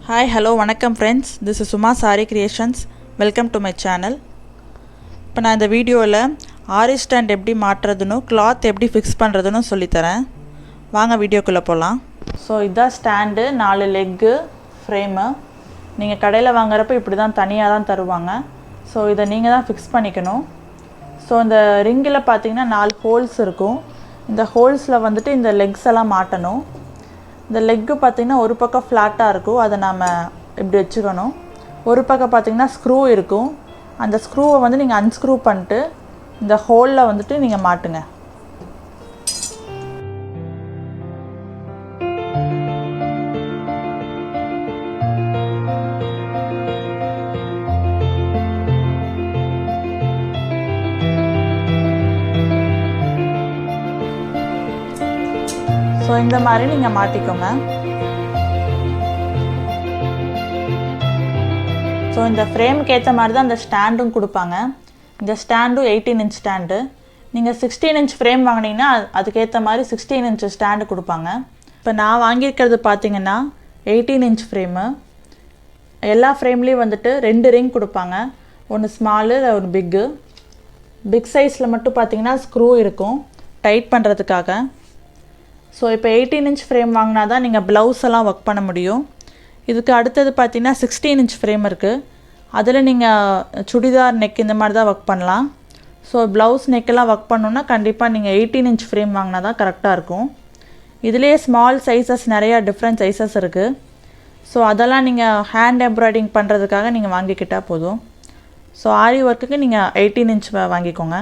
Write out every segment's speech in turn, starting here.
Hi hello வணக்கம் friends, this is Suma sari creations. Welcome to my channel. இப்போ நான் இந்த வீடியோவில் ஆரி ஸ்டாண்ட் எப்படி மாட்டுறதுன்னு, கிளாத் எப்படி ஃபிக்ஸ் பண்ணுறதுன்னு சொல்லித்தரேன். வாங்க வீடியோக்குள்ளே போகலாம். ஸோ இதுதான் ஸ்டாண்டு, 4 லெக்கு, ஃப்ரேமு. நீங்கள் கடையில் வாங்குறப்ப இப்படி தான் தனியாக தான் தருவாங்க. ஸோ இதை நீங்கள் தான் ஃபிக்ஸ் பண்ணிக்கணும். ஸோ இந்த ரிங்கில் பார்த்தீங்கன்னா 4 ஹோல்ஸ் இருக்கும். இந்த ஹோல்ஸில் வந்துட்டு இந்த லெக்ஸ் எல்லாம் மாட்டணும். இந்த லெக்கு பார்த்திங்கன்னா ஒரு பக்கம் ஃப்ளாட்டாக இருக்கும், அதை நாம் இப்படி வச்சுக்கணும். ஒரு பக்கம் பார்த்திங்கன்னா ஸ்க்ரூ இருக்கும். அந்த ஸ்க்ரூவை வந்து நீங்கள் அன்ஸ்க்ரூ பண்ணிட்டு இந்த ஹோலில் வந்துட்டு நீங்கள் மாட்டுங்க. ஸோ இந்த மாதிரி நீங்கள் மாட்டிக்கோங்க. ஸோ இந்த ஃப்ரேமுக்கு ஏற்ற மாதிரி தான் இந்த ஸ்டாண்டும் கொடுப்பாங்க. இந்த ஸ்டாண்டும் 18 இன்ச் ஸ்டாண்டு. நீங்கள் 16 இன்ச் ஃப்ரேம் வாங்கினீங்கன்னா அதுக்கேற்ற மாதிரி 16 இன்ச் ஸ்டாண்டு கொடுப்பாங்க. இப்போ நான் வாங்கியிருக்கிறது பார்த்தீங்கன்னா 18 இன்ச் ஃப்ரேமு. எல்லா ஃப்ரேம்லேயும் வந்துட்டு 2 ரிங் கொடுப்பாங்க. ஒன்று ஸ்மாலு, ஒரு பிக் சைஸில் மட்டும் பார்த்தீங்கன்னா ஸ்க்ரூ இருக்கும் டைட் பண்ணுறதுக்காக. ஸோ இப்போ 18 இன்ச் ஃப்ரேம் வாங்கினா தான் நீங்கள் ப்ளவுஸ் எல்லாம் ஒர்க் பண்ண முடியும். இதுக்கு அடுத்தது பார்த்தீங்கன்னா 16 இன்ச் ஃப்ரேம் இருக்குது. அதில் நீங்கள் சுடிதார் நெக் இந்த மாதிரி தான் ஒர்க் பண்ணலாம். ஸோ ப்ளவுஸ் நெக்கெல்லாம் ஒர்க் பண்ணணுன்னா கண்டிப்பாக நீங்கள் 18 இன்ச் ஃப்ரேம் வாங்கினா தான் கரெக்டாக இருக்கும். இதுலேயே ஸ்மால் சைஸஸ் நிறையா டிஃப்ரெண்ட் சைஸஸ் இருக்குது. ஸோ அதெல்லாம் நீங்கள் ஹேண்ட் எம்ப்ராய்டிங் பண்ணுறதுக்காக நீங்கள் வாங்கிக்கிட்டால் போதும். ஸோ ஆரி ஒர்க்குக்கு நீங்கள் 18 இன்ச் வாங்கிக்கோங்க.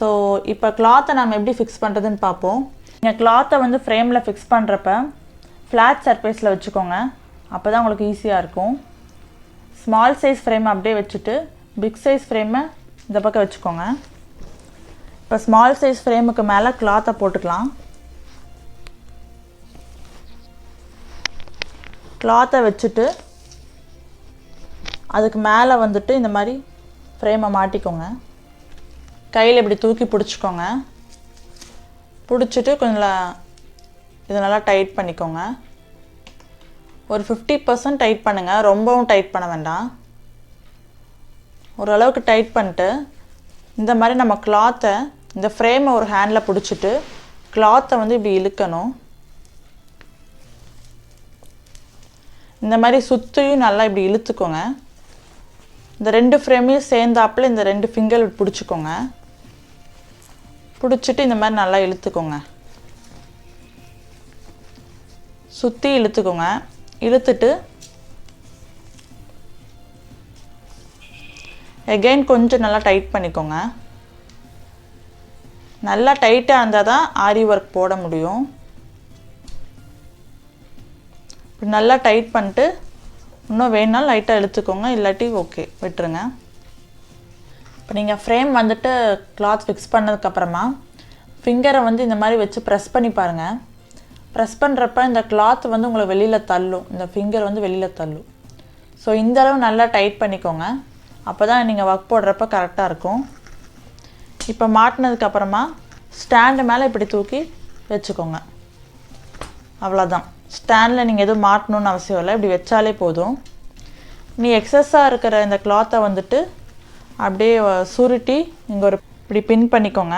ஸோ இப்போ கிளாத்தை நம்ம எப்படி ஃபிக்ஸ் பண்ணுறதுன்னு பார்ப்போம். நீங்கள் கிளாத்தை வந்து ஃப்ரேமில் ஃபிக்ஸ் பண்ணுறப்ப ஃப்ளாட் சர்ஃபேஸில் வச்சுக்கோங்க. அப்போ தான் உங்களுக்கு ஈஸியாக இருக்கும். ஸ்மால் சைஸ் ஃப்ரேமை அப்படியே வச்சுட்டு பிக் சைஸ் ஃப்ரேமை இந்த பக்கம் வச்சுக்கோங்க. இப்போ ஸ்மால் சைஸ் ஃப்ரேமுக்கு மேலே கிளாத்தை போட்டுக்கலாம். கிளாத்தை வச்சுட்டு அதுக்கு மேலே வந்துட்டு இந்த மாதிரி ஃப்ரேமை மாட்டிக்கோங்க. கையில் இப்படி தூக்கி பிடிச்சிக்கோங்க. பிடிச்சிட்டு கொஞ்சம் இதை நல்லா டைட் பண்ணிக்கோங்க. ஒரு 50% டைட் பண்ணுங்கள், ரொம்பவும் டைட் பண்ண வேண்டாம். ஓரளவுக்கு டைட் பண்ணிட்டு இந்த மாதிரி நம்ம கிளாத்தை, இந்த ஃப்ரேமை ஒரு ஹேண்டில் பிடிச்சிட்டு கிளாத்தை வந்து இப்படி இழுக்கணும். இந்த மாதிரி சுற்றியும் நல்லா இப்படி இழுத்துக்கோங்க. இந்த 2 ஃப்ரேமையும் சேர்ந்தாப்பில் இந்த 2 ஃபிங்கர் பிடிச்சிக்கோங்க. பிடிச்சிட்டு இந்த மாதிரி நல்லா இழுத்துக்கோங்க. சுற்றி இழுத்துக்கோங்க. இழுத்துட்டு எகைன் கொஞ்சம் நல்லா டைட் பண்ணிக்கோங்க. நல்லா டைட்டாக இருந்தால் தான் ஆரி ஒர்க் போட முடியும். இப்படி நல்லா டைட் பண்ணிட்டு இன்னும் வேணுனாலும் லைட்டாக இழுத்துக்கோங்க, இல்லாட்டி ஓகே விட்டுருங்க. இப்போ நீங்கள் ஃப்ரேம் வந்துட்டு கிளாத் ஃபிக்ஸ் பண்ணதுக்கப்புறமா ஃபிங்கரை வந்து இந்த மாதிரி வச்சு ப்ரெஸ் பண்ணி பாருங்கள். ப்ரெஸ் பண்ணுறப்ப இந்த கிளாத் வந்து உங்களை வெளியில் தள்ளும், இந்த ஃபிங்கர் வந்து வெளியில் தள்ளும். ஸோ இந்த அளவு நல்லா டைட் பண்ணிக்கோங்க. அப்போ தான் நீங்கள் ஒர்க் போடுறப்ப கரெக்டாக இருக்கும். இப்போ மாட்டினதுக்கப்புறமா ஸ்டாண்டு மேலே இப்படி தூக்கி வச்சுக்கோங்க. அவ்வளோதான். ஸ்டாண்டில் நீங்கள் எதுவும் மாட்டணுன்னு அவசியம் இல்லை, இப்படி வச்சாலே போதும். நீ எக்ஸஸாக இருக்கிற இந்த கிளாத்தை வந்துட்டு அப்படியே சுருட்டி இங்கே ஒரு இப்படி பின் பண்ணிக்கோங்க.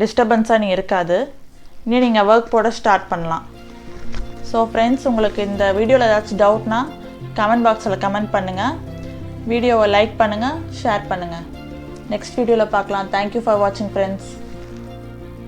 டிஸ்டர்பன்ஸாக நீங்கள் இருக்காது. இன்னும் நீங்கள் ஒர்க் போட ஸ்டார்ட் பண்ணலாம். ஸோ ஃப்ரெண்ட்ஸ், உங்களுக்கு இந்த வீடியோவில் ஏதாச்சும் டவுட்னா கமெண்ட் பாக்ஸில் கமெண்ட் பண்ணுங்கள். வீடியோவை லைக் பண்ணுங்கள், ஷேர் பண்ணுங்கள். நெக்ஸ்ட் வீடியோவில் பார்க்கலாம். தேங்க்யூ ஃபார் வாட்சிங் ஃப்ரெண்ட்ஸ்.